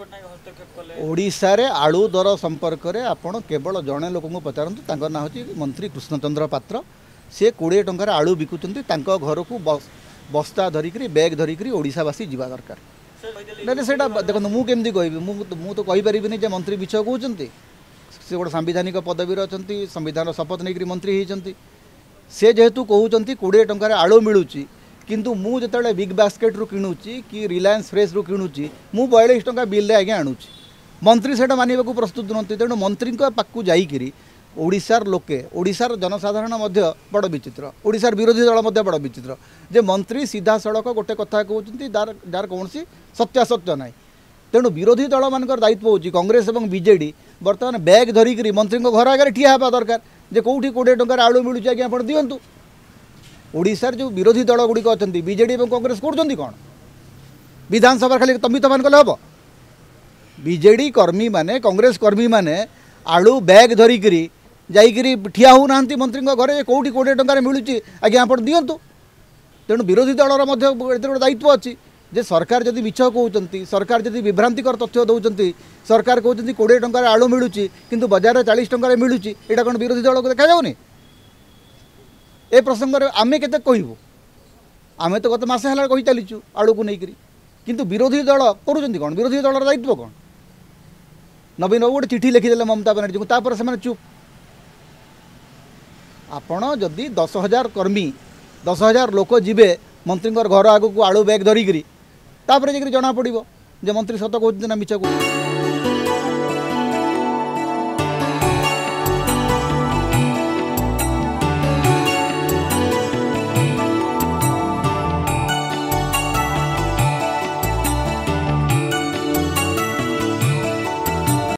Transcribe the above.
पट्टनायक हस्तक्षेप कले ओडिशा रे आलू दर संपर्क में आपण केवल जड़े लोक पचारतु ना हूँ मंत्री कृष्णचंद्र पात्र सी 20 टंकार आलू बिकुंट घर को बस्ता धरिक बैग धरिक ओडिशावासी जावा दरकार ना से देखो मुझे कह मु तो कहीपरि मंत्री मिछ कहते से गोटे सांविधानिक पदवी अच्छा संविधान शपथ नहीं मंत्री होती से जेहेतु कहते 20 टंकार आलू मिलूँ किंतु मु जो बिग बास्केट रु किणुची कि रिलायंस फ्रेश रु किणुची मु 42 टंका बिल आज्ञा आणुची मंत्री से मानवा को प्रस्तुत नुहति तेणु मंत्री पाखु जाइकरी ओडिशार लोके ओडिशार जनसाधारण बड़ विचित्र ओडिशार विरोधी दल बड़ विचित्र जे मंत्री सीधा सड़क गोटे कथा कहते जार कौन सत्यासत्य ना तेणु विरोधी दल मान दायित्व हो कांग्रेस और बीजेडी बर्तमान बैग धरिकी मंत्री घर आगे ठिया हाँ दरकार जे कौटी 20 टंकार आलू मिलूँ आज्ञा आप दिंतु ओडिशार जो विरोधी दल गुड़िक अच्छा बीजेडी और कांग्रेस कर कौन विधानसभा खाली तमित मान कले हम बीजेडी कर्मी माने कांग्रेस कर्मी माने आलू बैग धरिकी जाइकरी ठिया हो ना मंत्री घरे कौटी 20 टंकार मिलूँ आज्ञा आप दिंतु तेणु विरोधी दलर गोटे दायित्व अच्छी जे सरकार जदि मिछ कहते सरकार जदि विभ्रांतिकर तथ्य दौरान सरकार कहते 20 टंकार आलू मिलूँ किंतु बजार में 40 टंकार मिलूँ यहाँ कौन विरोधी दल को देखा जाऊनी ए प्रसंग में आमे केते कहबू आमे तो गत मासे हला कहि चलीचु आलू को लेकर किंतु विरोधी दल करूँ कौन विरोधी दलर दायित्व कौन नवीन बाबू गोटे चिठी लिखिदेले ममता बनर्जी को तापर से चुप आपण जदि 10,000 कर्मी 10,000 लोक जीवे मंत्री घर आगू आलू बैग धरिकी तापर जाकर जना पड़ो जे मंत्री सत कहते ना मिछ कहते।